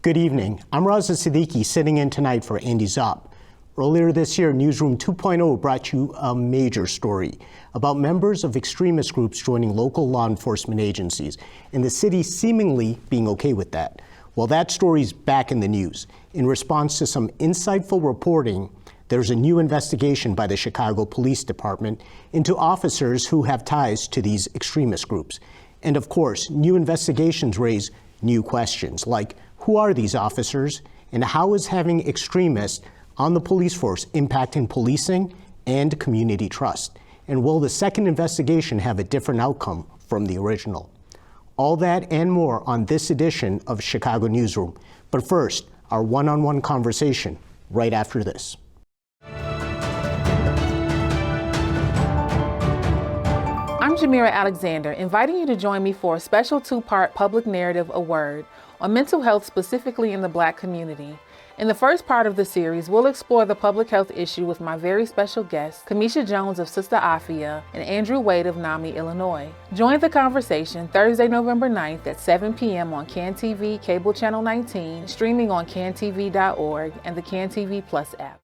Good evening. I'm Raza Siddiqui, sitting in tonight for Andy Zopp. Earlier this year, Newsroom 2.0 brought you a major story about members of extremist groups joining local law enforcement agencies, and the city seemingly being okay with that. Well, that story's back in the news. In response to some insightful reporting, there's a new investigation by the Chicago Police Department into officers who have ties to these extremist groups. And of course, new investigations raise new questions, like who are these officers, and how is having extremists on the police force impacting policing and community trust? And will the second investigation have a different outcome from the original? All that and more on this edition of Chicago Newsroom. But first, our one-on-one conversation right after this. I'm Jamira Alexander, inviting you to join me for a special two-part public narrative, A Word, on mental health specifically in the Black community. In the first part of the series, we'll explore the public health issue with my very special guests, Kamisha Jones of Sister Afia and Andrew Wade of NAMI, Illinois. Join the conversation Thursday, November 9th at 7 p.m. on CAN-TV, Cable Channel 19, streaming on cantv.org and the CAN-TV Plus app.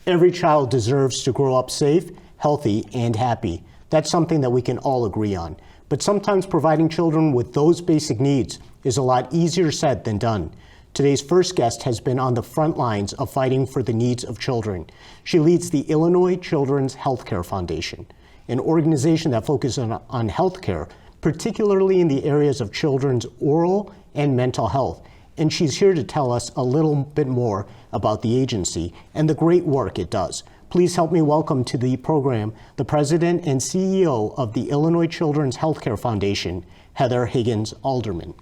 Every child deserves to grow up safe, healthy, and happy. That's something that we can all agree on. But sometimes providing children with those basic needs is a lot easier said than done. Today's first guest has been on the front lines of fighting for the needs of children. She leads the Illinois Children's Healthcare Foundation, an organization that focuses on healthcare, particularly in the areas of children's oral and mental health. And she's here to tell us a little bit more about the agency and the great work it does. Please help me welcome to the program the president and CEO of the Illinois Children's Healthcare Foundation, Heather Higgins-Alderman.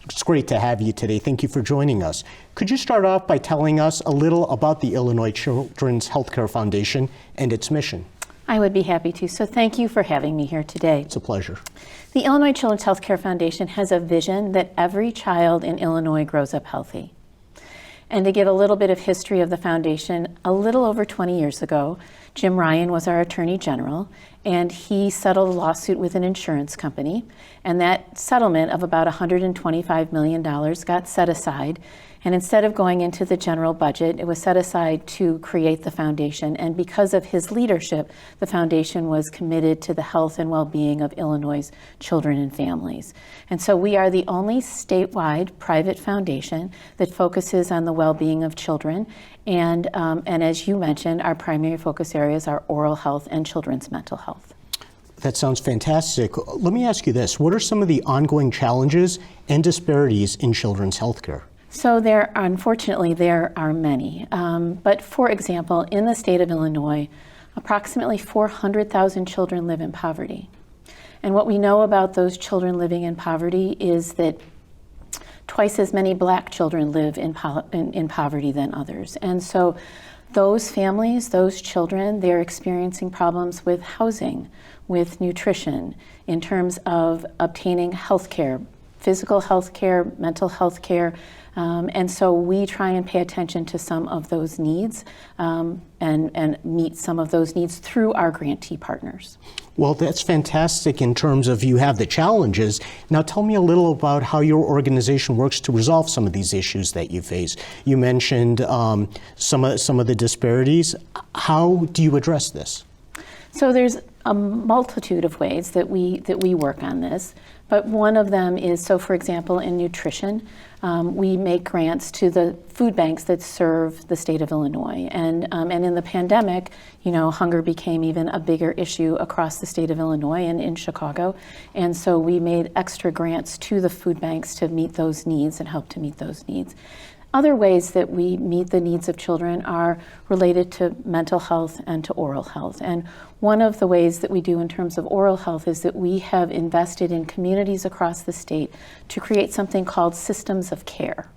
It's great to have you today. Thank you for joining us. Could you start off by telling us a little about the Illinois Children's Healthcare Foundation and its mission? I would be happy to. So thank you for having me here today. It's a pleasure. The Illinois Children's Healthcare Foundation has a vision that every child in Illinois grows up healthy. And to give a little bit of history of the foundation, a little over 20 years ago, Jim Ryan was our Attorney General, and he settled a lawsuit with an insurance company, and that settlement of about $125 million got set aside. And instead of going into the general budget, it was set aside to create the foundation. And because of his leadership, the foundation was committed to the health and well-being of Illinois' children and families. And so we are the only statewide private foundation that focuses on the well-being of children. And as you mentioned, our primary focus areas are oral health and children's mental health. That sounds fantastic. Let me ask you this. What are some of the ongoing challenges and disparities in children's health care? So unfortunately, there are many. But for example, in the state of Illinois, approximately 400,000 children live in poverty. And what we know about those children living in poverty is that twice as many Black children live in poverty than others. And so those families, those children, they're experiencing problems with housing, with nutrition, in terms of obtaining health care, physical health care, mental health care. And so we try and pay attention to some of those needs and meet some of those needs through our grantee partners. Well, that's fantastic in terms of you have the challenges. Now tell me a little about how your organization works to resolve some of these issues that you face. You mentioned some of the disparities. How do you address this? So there's a multitude of ways that we work on this, but one of them is, so for example, in nutrition, we make grants to the food banks that serve the state of Illinois. And in the pandemic, hunger became even a bigger issue across the state of Illinois and in Chicago. And so we made extra grants to the food banks to meet those needs and help to meet those needs. Other ways that we meet the needs of children are related to mental health and to oral health. And one of the ways that we do in terms of oral health is that we have invested in communities across the state to create something called systems of care.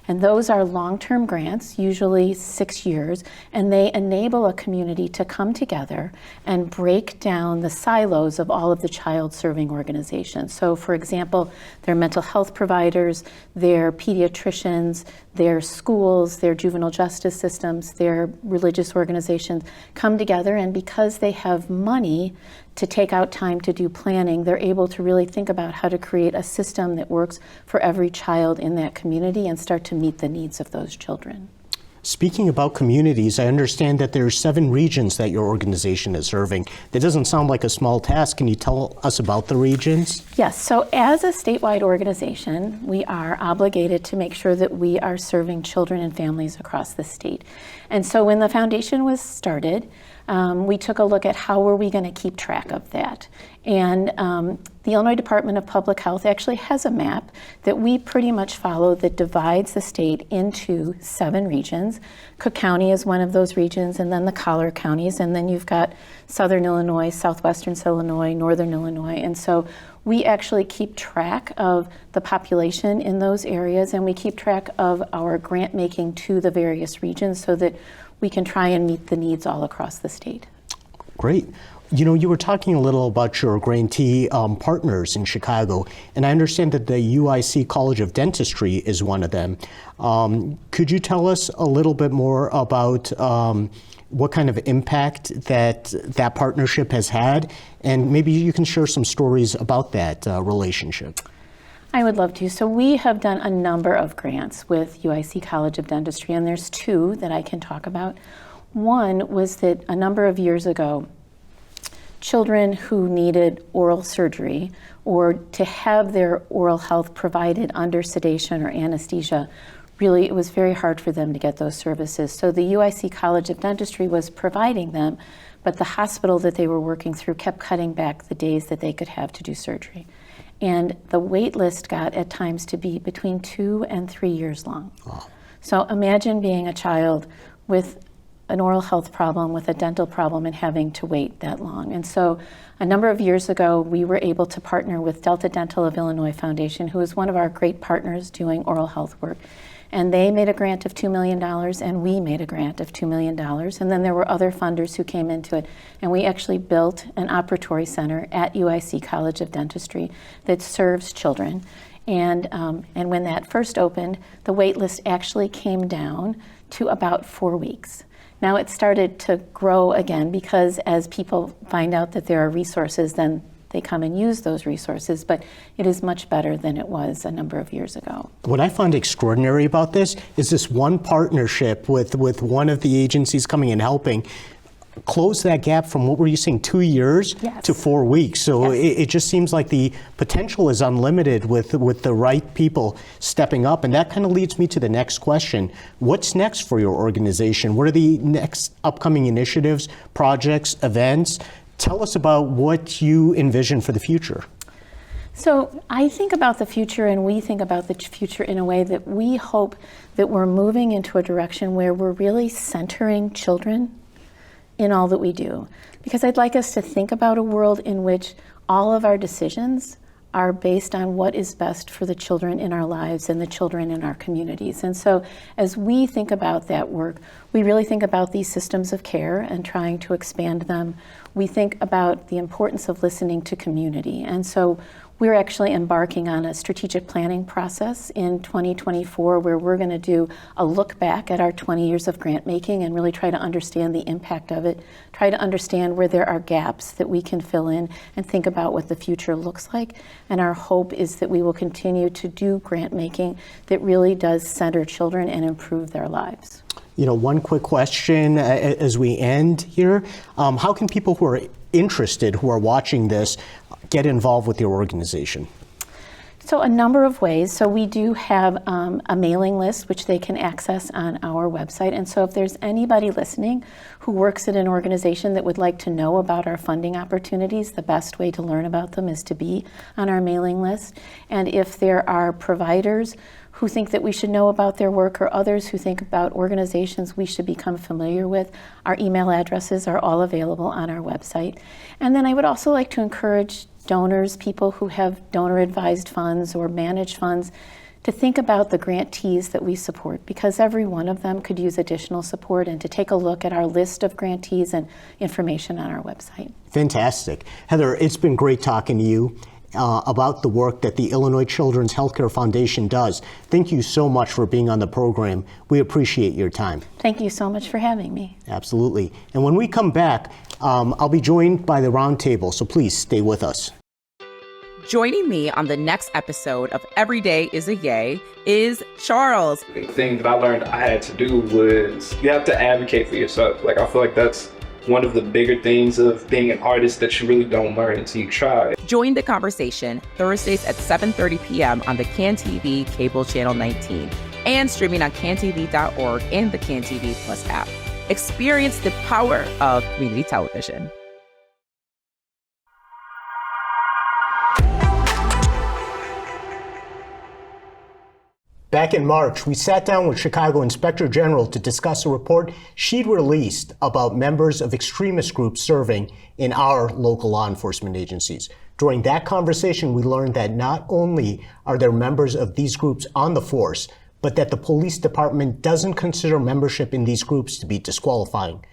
And those are long-term grants, usually 6 years, and they enable a community to come together and break down the silos of all of the child-serving organizations. So for example, their mental health providers, their pediatricians, their schools, their juvenile justice systems, their religious organizations come together, and because they have money to take out time to do planning, they're able to really think about how to create a system that works for every child in that community and start to meet the needs of those children. Speaking about communities, I understand that there are 7 regions that your organization is serving. That doesn't sound like a small task. Can you tell us about the regions? Yes, so as a statewide organization, we are obligated to make sure that we are serving children and families across the state. And so when the foundation was started, we took a look at how were we going to keep track of that. And the Illinois Department of Public Health actually has a map that we pretty much follow that divides the state into 7 regions. Cook County is one of those regions, and then the collar counties, and then you've got Southern Illinois, Southwestern Illinois, Northern Illinois. And so we actually keep track of the population in those areas, and we keep track of our grant making to the various regions so that we can try and meet the needs all across the state. Great. You know, you were talking a little about your grantee partners in Chicago, and I understand that the UIC College of Dentistry is one of them. Could you tell us a little bit more about what kind of impact that partnership has had, and maybe you can share some stories about that relationship? I would love to. So we have done a number of grants with UIC College of Dentistry, and there's 2 that I can talk about. One was that a number of years ago, children who needed oral surgery or to have their oral health provided under sedation or anesthesia, really it was very hard for them to get those services. So the UIC College of Dentistry was providing them, but the hospital that they were working through kept cutting back the days that they could have to do surgery. And the wait list got at times to be between 2 and 3 years long. Oh. So imagine being a child with an oral health problem, with a dental problem, and having to wait that long. And so a number of years ago, we were able to partner with Delta Dental of Illinois Foundation, who is one of our great partners doing oral health work. And they made a grant of $2 million, and we made a grant of $2 million. And then there were other funders who came into it. And we actually built an operatory center at UIC College of Dentistry that serves children. And when that first opened, the wait list actually came down to about 4 weeks. Now it started to grow again because as people find out that there are resources, then they come and use those resources, but it is much better than it was a number of years ago. What I find extraordinary about this is this one partnership with one of the agencies coming and helping close that gap from, what were you saying, 2 years Yes. to 4 weeks. So Yes. it just seems like the potential is unlimited with the right people stepping up. And that kind of leads me to the next question. What's next for your organization? What are the next upcoming initiatives, projects, events? Tell us about what you envision for the future. So I think about the future, and we think about the future in a way that we hope that we're moving into a direction where we're really centering children in all that we do. Because I'd like us to think about a world in which all of our decisions are based on what is best for the children in our lives and the children in our communities. And so as we think about that work, we really think about these systems of care and trying to expand them. We think about the importance of listening to community. And so we're actually embarking on a strategic planning process in 2024 where we're going to do a look back at our 20 years of grant making and really try to understand the impact of it, try to understand where there are gaps that we can fill in and think about what the future looks like. And our hope is that we will continue to do grant making that really does center children and improve their lives. You know, one quick question as we end here. How can people who are interested, who are watching this, get involved with your organization? So a number of ways. So we do have a mailing list which they can access on our website. And so if there's anybody listening who works at an organization that would like to know about our funding opportunities, the best way to learn about them is to be on our mailing list. And if there are providers who think that we should know about their work or others who think about organizations we should become familiar with, our email addresses are all available on our website. And then I would also like to encourage donors, people who have donor-advised funds or managed funds, to think about the grantees that we support, because every one of them could use additional support, and to take a look at our list of grantees and information on our website. Fantastic. Heather, it's been great talking to you. about the work that the Illinois Children's Healthcare Foundation does. Thank you so much for being on the program. We appreciate your time. Thank you so much for having me. Absolutely. And when we come back, I'll be joined by the roundtable, so please stay with us. Joining me on the next episode of Every Day is a Yay is Charles. The thing that I learned I had to do was you have to advocate for yourself. Like, I feel like that's one of the bigger things of being an artist that you really don't learn until you try. Join the conversation Thursdays at 7:30 p.m. on the CAN TV cable channel 19 and streaming on cantv.org and the CAN TV Plus app. Experience the power of community television. Back in March, we sat down with Chicago Inspector General to discuss a report she'd released about members of extremist groups serving in our local law enforcement agencies. During that conversation, we learned that not only are there members of these groups on the force, but that the police department doesn't consider membership in these groups to be disqualifying.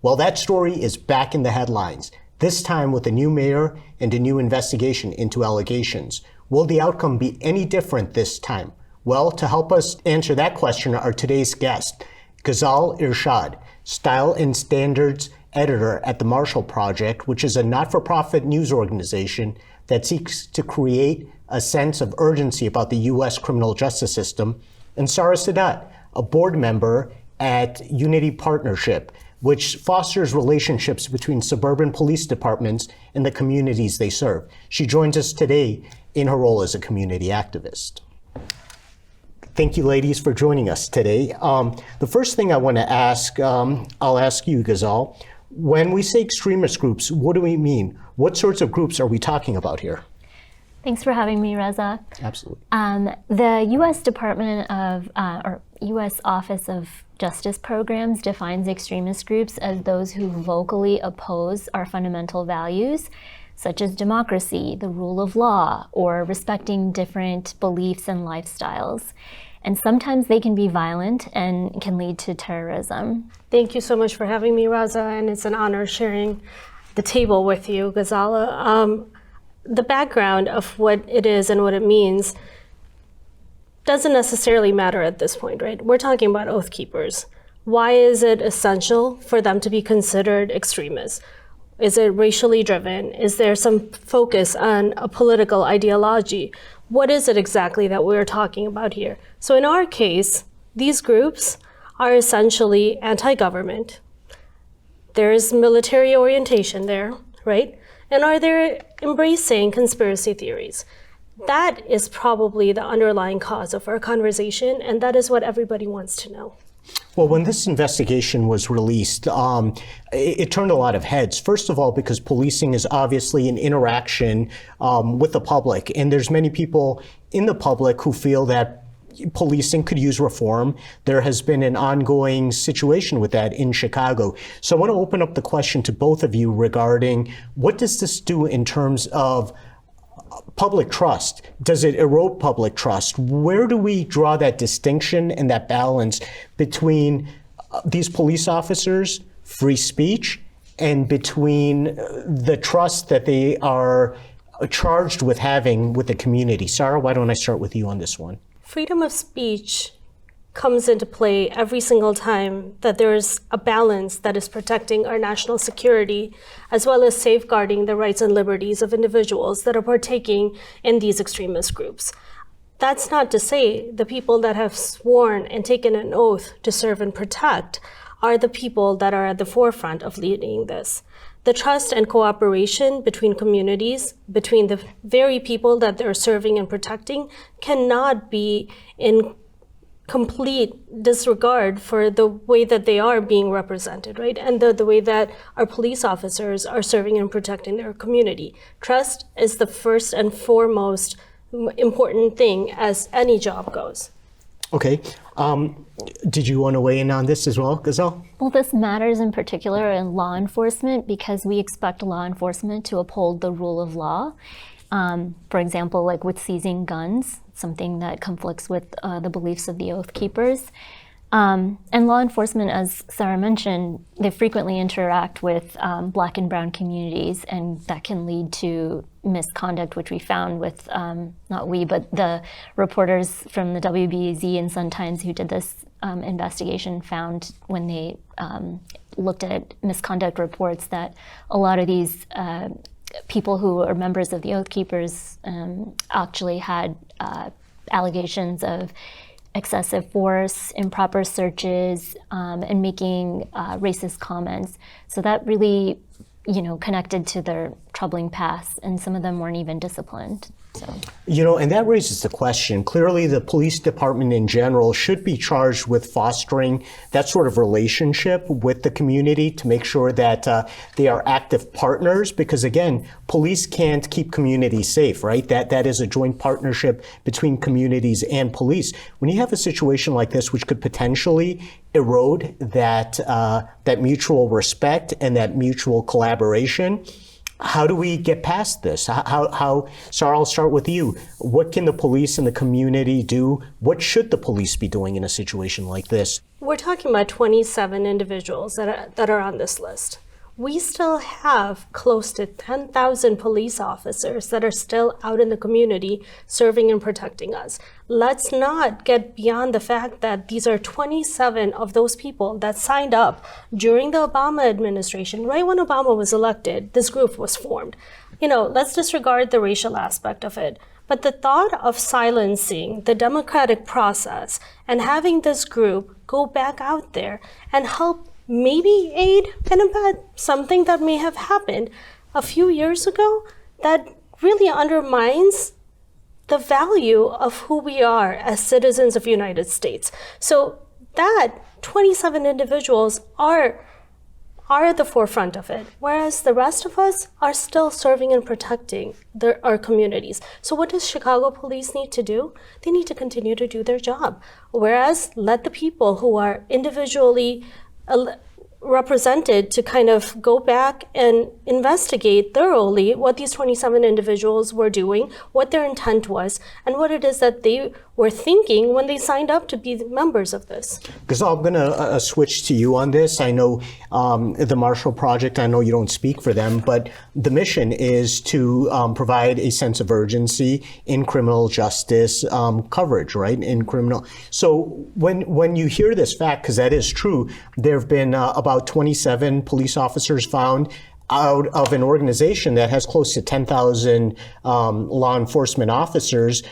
Well, that story is back in the headlines, this time with a new mayor and a new investigation into allegations. Will the outcome be any different this time? Well, to help us answer that question are today's guests, Ghazala Irshad, Style and Standards Editor at the Marshall Project, which is a not-for-profit news organization that seeks to create a sense of urgency about the U.S. criminal justice system, and Sara Sadat, a board member at Unity Partnership, which fosters relationships between suburban police departments and the communities they serve. She joins us today in her role as a community activist. Thank you, ladies, for joining us today. The first thing I want to ask, I'll ask you, Ghazala. When we say extremist groups, what do we mean? What sorts of groups are we talking about here? Thanks for having me, Raza. Absolutely. The U.S. Department of, or U.S. Office of Justice Programs defines extremist groups as those who vocally oppose our fundamental values, such as democracy, the rule of law, or respecting different beliefs and lifestyles. And sometimes they can be violent and can lead to terrorism. Thank you so much for having me, Raza, and it's an honor sharing the table with you, Ghazala. The background of what it is and what it means doesn't necessarily matter at this point, right? We're talking about oath keepers. Why is it essential for them to be considered extremists? Is it racially driven? Is there some focus on a political ideology? What is it exactly that we're talking about here? So in our case, these groups are essentially anti-government. There is military orientation there, right? And are they embracing conspiracy theories? That is probably the underlying cause of our conversation, and that is what everybody wants to know. Well, when this investigation was released, it turned a lot of heads. First of all, because policing is obviously an interaction with the public, and there's many people in the public who feel that policing could use reform. There has been an ongoing situation with that in Chicago. So I want to open up the question to both of you regarding what does this do in terms of public trust? Does it erode public trust? Where do we draw that distinction and that balance between these police officers, free speech, and between the trust that they are charged with having with the community? Sara, why don't I start with you on this one? Freedom of speech comes into play every single time that there is a balance that is protecting our national security, as well as safeguarding the rights and liberties of individuals that are partaking in these extremist groups. That's not to say the people that have sworn and taken an oath to serve and protect are the people that are at the forefront of leading this. The trust and cooperation between communities, between the very people that they're serving and protecting, cannot be in complete disregard for the way that they are being represented, right? And the way that our police officers are serving and protecting their community. Trust is the first and foremost important thing as any job goes. Okay. Did you want to weigh in on this as well, Ghazala? Well, this matters in particular in law enforcement because we expect law enforcement to uphold the rule of law. For example, like with seizing guns, something that conflicts with the beliefs of the Oath Keepers. And law enforcement, as Sara mentioned, they frequently interact with Black and Brown communities, and that can lead to misconduct, which we found with, not we, but the reporters from the WBZ and Sun-Times who did this investigation found when they looked at misconduct reports that a lot of these people who are members of the Oath Keepers actually had allegations of excessive force, improper searches, and making racist comments. So that really, connected to their troubling past, and some of them weren't even disciplined. So. And that raises the question. Clearly, the police department in general should be charged with fostering that sort of relationship with the community to make sure that they are active partners, because again, police can't keep communities safe, right? That is a joint partnership between communities and police. When you have a situation like this, which could potentially erode that mutual respect and that mutual collaboration, how do we get past this? How, Sara, I'll start with you. What can the police and the community do? What should the police be doing in a situation like this? We're talking about 27 individuals that are on this list. We still have close to 10,000 police officers that are still out in the community serving and protecting us. Let's not get beyond the fact that these are 27 of those people that signed up during the Obama administration. Right when Obama was elected, this group was formed. Let's disregard the racial aspect of it. But the thought of silencing the democratic process and having this group go back out there and help maybe aid and abet something that may have happened a few years ago, that really undermines the value of who we are as citizens of the United States. So that 27 individuals are at the forefront of it, whereas the rest of us are still serving and protecting our communities. So what does Chicago police need to do? They need to continue to do their job, whereas let the people who are individually represented to kind of go back and investigate thoroughly what these 27 individuals were doing, what their intent was, and what it is that they were thinking when they signed up to be members of this. Ghazala, I'm going to switch to you on this. I know the Marshall Project, I know you don't speak for them, but the mission is to provide a sense of urgency in criminal justice coverage, right? In criminal. So when you hear this fact, because that is true, there have been about 27 police officers found out of an organization that has close to 10,000 law enforcement officers.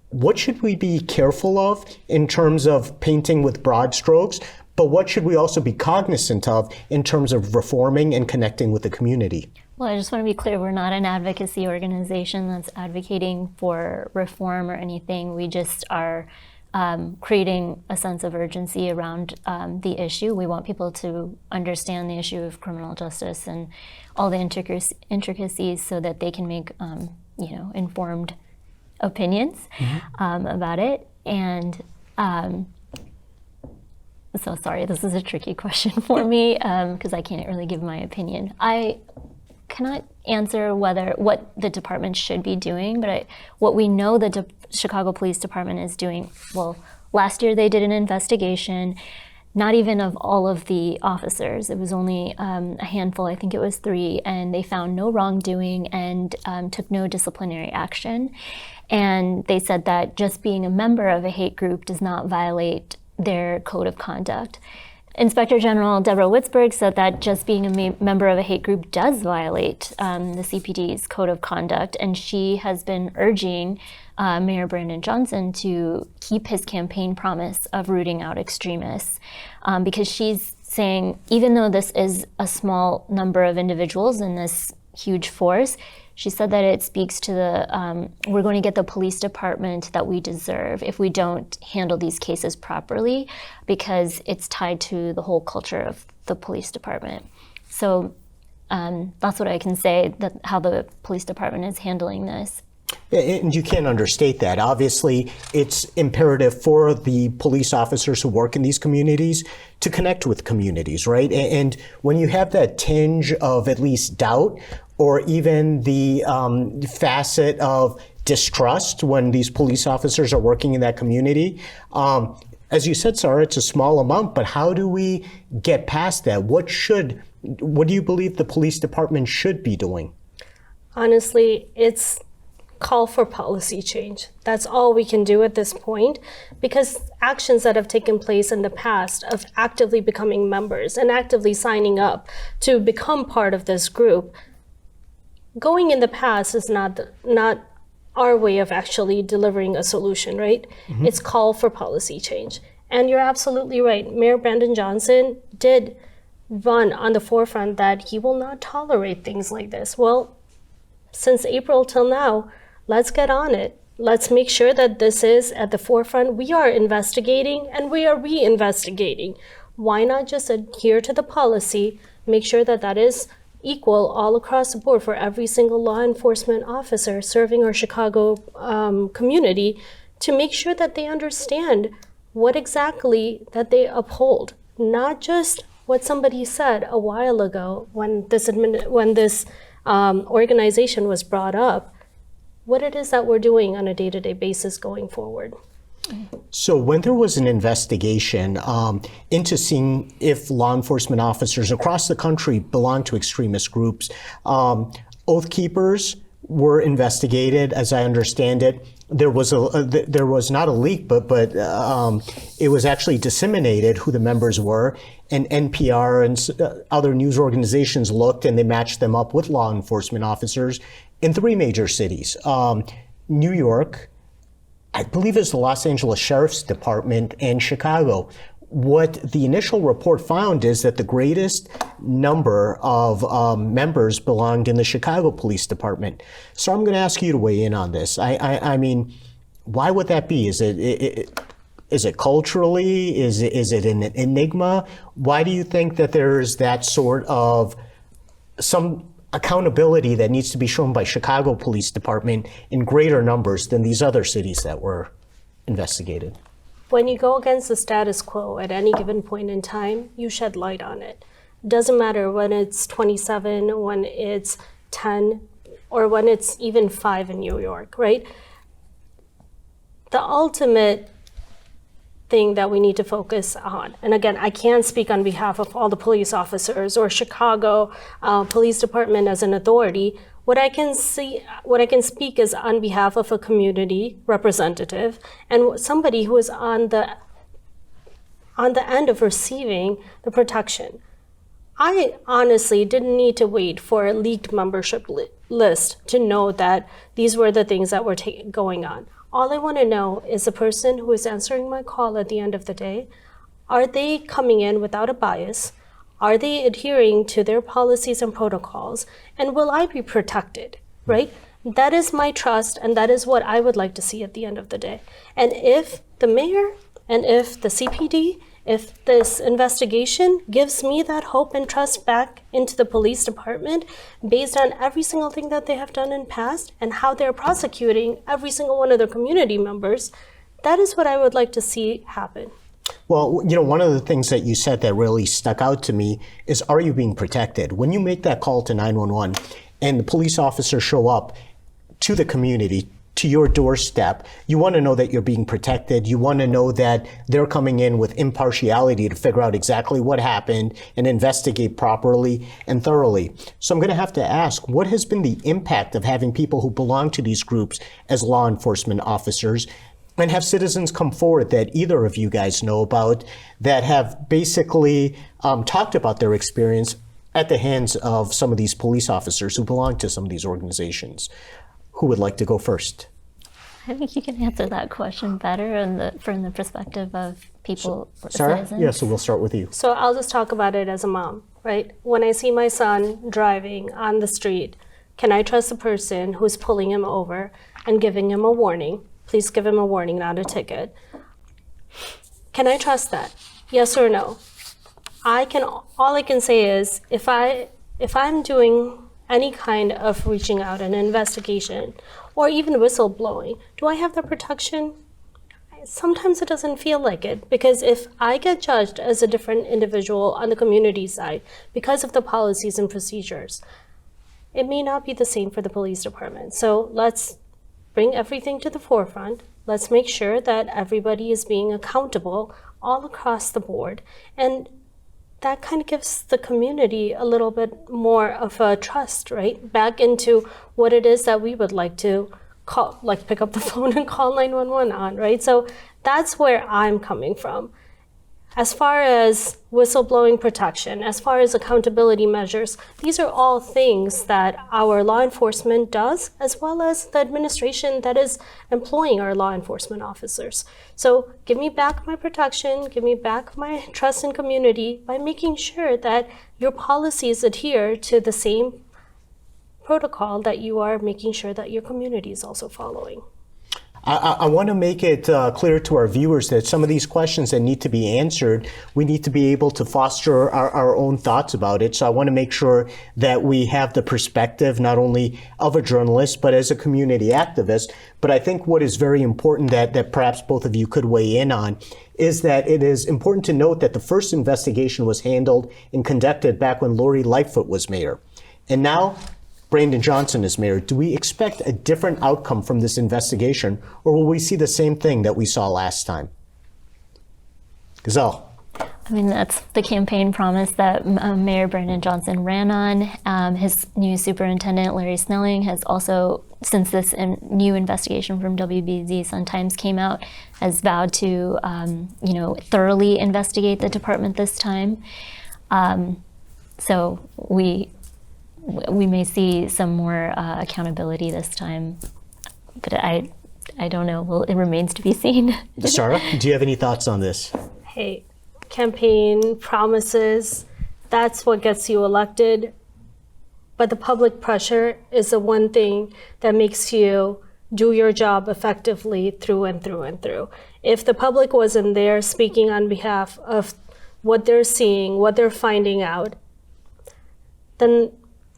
What should we be careful of in terms of painting with broad strokes, but what should we also be cognizant of in terms of reforming and connecting with the community? Well, I just want to be clear, we're not an advocacy organization that's advocating for reform or anything. We just are creating a sense of urgency around the issue. We want people to understand the issue of criminal justice and all the intricacies so that they can make informed opinions about it. And so sorry, this is a tricky question for me because I can't really give my opinion. I cannot answer what the department should be doing, but what we know the Chicago Police Department is doing, well, last year they did an investigation, not even of all of the officers. It was only a handful, I think it was 3, and they found no wrongdoing and took no disciplinary action. And they said that just being a member of a hate group does not violate their code of conduct. Inspector General Deborah Witzberg said that just being a member of a hate group does violate the CPD's code of conduct, and she has been urging Mayor Brandon Johnson to keep his campaign promise of rooting out extremists, because she's saying even though this is a small number of individuals in this huge force, she said that it speaks to we're going to get the police department that we deserve if we don't handle these cases properly, because it's tied to the whole culture of the police department. So that's what I can say, that how the police department is handling this. And you can't understate that. Obviously, it's imperative for the police officers who work in these communities to connect with communities, right? And when you have that tinge of at least doubt, or even the facet of distrust when these police officers are working in that community, As you said, Sara, it's a small amount, but how do we get past that? What do you believe the police department should be doing? Honestly, it's call for policy change. That's all we can do at this point, because actions that have taken place in the past of actively becoming members and actively signing up to become part of this group, going in the past is not our way of actually delivering a solution, right? Mm-hmm. It's call for policy change. And you're absolutely right. Mayor Brandon Johnson did run on the forefront that he will not tolerate things like this. Well, since April till now, let's get on it. Let's make sure that this is at the forefront. We are investigating and we are re-investigating. Why not just adhere to the policy, make sure that that is equal all across the board for every single law enforcement officer serving our Chicago community, to make sure that they understand what exactly that they uphold, not just what somebody said a while ago when this organization was brought up, what it is that we're doing on a day-to-day basis going forward. So when there was an investigation into seeing if law enforcement officers across the country belong to extremist groups, Oath Keepers were investigated, as I understand it. There was not a leak, but it was actually disseminated who the members were, and NPR and other news organizations looked and they matched them up with law enforcement officers in 3 major cities. New York, I believe it's the Los Angeles Sheriff's Department, and Chicago. What the initial report found is that the greatest number of members belonged in the Chicago Police Department. So I'm going to ask you to weigh in on this. I mean, why would that be? Is it culturally? Is it an enigma? Why do you think that there's that sort of some accountability that needs to be shown by Chicago Police Department in greater numbers than these other cities that were investigated? When you go against the status quo at any given point in time, you shed light on it. Doesn't matter when it's 27, when it's 10, or when it's even 5 in New York, right? The ultimate thing that we need to focus on, and again, I can't speak on behalf of all the police officers or Chicago Police Department as an authority. What I can speak is on behalf of a community representative and somebody who is on the end of receiving the protection. I honestly didn't need to wait for a leaked membership list to know that these were the things that were going on. All I want to know is the person who is answering my call at the end of the day, are they coming in without a bias? Are they adhering to their policies and protocols? And will I be protected, right? That is my trust, and that is what I would like to see at the end of the day. And if the mayor and if the CPD, if this investigation gives me that hope and trust back into the police department based on every single thing that they have done in past and how they're prosecuting every single one of their community members, that is what I would like to see happen. Well, you know, one of the things that you said that really stuck out to me is, are you being protected? When you make that call to 911 and the police officers show up to the community, to your doorstep, you want to know that you're being protected. You want to know that they're coming in with impartiality to figure out exactly what happened and investigate properly and thoroughly. So I'm going to have to ask, what has been the impact of having people who belong to these groups as law enforcement officers? And have citizens come forward that either of you guys know about that have basically talked about their experience at the hands of some of these police officers who belong to some of these organizations? Who would like to go first? I think you can answer that question better from the perspective of people, Sara? citizens. Yeah, so we'll start with you. So I'll just talk about it as a mom, right? When I see my son driving on the street, can I trust the person who's pulling him over and giving him a warning? Please give him a warning, not a ticket. Can I trust that? Yes or no? All I can say is, if I'm doing any kind of reaching out, an investigation, or even whistleblowing, do I have the protection? Sometimes it doesn't feel like it, because if I get judged as a different individual on the community side because of the policies and procedures, it may not be the same for the police department. So let's bring everything to the forefront. Let's make sure that everybody is being accountable all across the board. And that kind of gives the community a little bit more of a trust, right? Back into what it is that we would like to call, like pick up the phone and call 911 on, right? So that's where I'm coming from. As far as whistleblowing protection, as far as accountability measures, these are all things that our law enforcement does, as well as the administration that is employing our law enforcement officers. So give me back my protection, give me back my trust in community by making sure that your policies adhere to the same protocol that you are making sure that your community is also following. I want to make it clear to our viewers that some of these questions that need to be answered, we need to be able to foster our own thoughts about it. So I want to make sure that we have the perspective not only of a journalist, but as a community activist. But I think what is very important that perhaps both of you could weigh in on is that it is important to note that the first investigation was handled and conducted back when Lori Lightfoot was mayor. And now Brandon Johnson is mayor. Do we expect a different outcome from this investigation, or will we see the same thing that we saw last time? Ghazala. I mean, that's the campaign promise that Mayor Brandon Johnson ran on. His new superintendent, Larry Snelling, has also, since this new investigation from WBZ Sun-Times came out, has vowed to, thoroughly investigate the department this time. So we may see some more accountability this time, but I don't know. Well, it remains to be seen. Sara, do you have any thoughts on this? Hey, campaign promises, that's what gets you elected. But the public pressure is the one thing that makes you do your job effectively through and through and through. If the public wasn't there speaking on behalf of what they're seeing, what they're finding out, then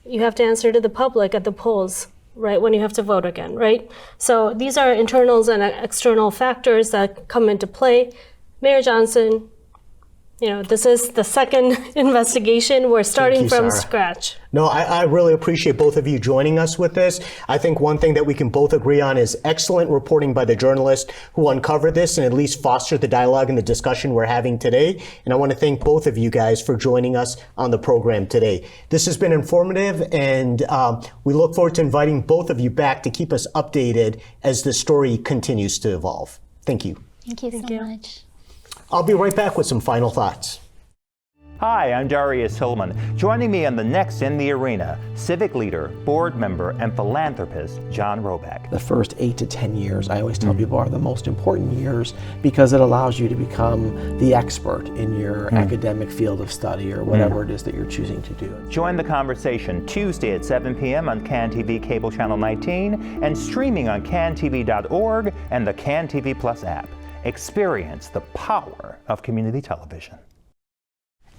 you have to answer to the public at the polls, right, when you have to vote again, right? So these are internals and external factors that come into play. Mayor Johnson, this is the second investigation. We're starting from scratch. No, I really appreciate both of you joining us with this. I think one thing that we can both agree on is excellent reporting by the journalist who uncovered this and at least fostered the dialogue and the discussion we're having today. And I want to thank both of you guys for joining us on the program today. This has been informative, and we look forward to inviting both of you back to keep us updated as the story continues to evolve. Thank you. Thank you so much. I'll be right back with some final thoughts. Hi, I'm Darius Hillman. Joining me on the next In the Arena, civic leader, board member, and philanthropist, John Roback. The first 8 to 10 years, I always tell people, are the most important years because it allows you to become the expert in your academic field of study or whatever it is that you're choosing to do. Join the conversation Tuesday at 7 p.m. on CAN TV Cable Channel 19 and streaming on cantv.org and the CAN TV Plus app. Experience the power of community television.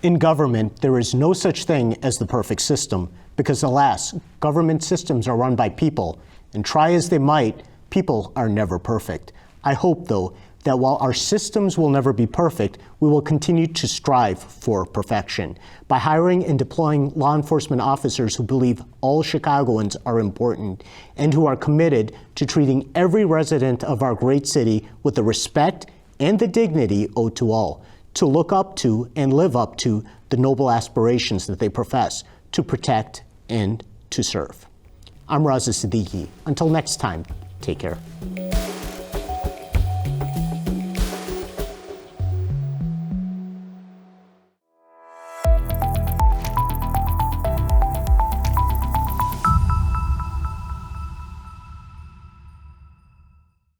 In government, there is no such thing as the perfect system because, alas, government systems are run by people, and try as they might, people are never perfect. I hope, though, that while our systems will never be perfect, we will continue to strive for perfection by hiring and deploying law enforcement officers who believe all Chicagoans are important and who are committed to treating every resident of our great city with the respect and the dignity owed to all, to look up to and live up to the noble aspirations that they profess, to protect and to serve. I'm Raza Siddiqui. Until next time, take care.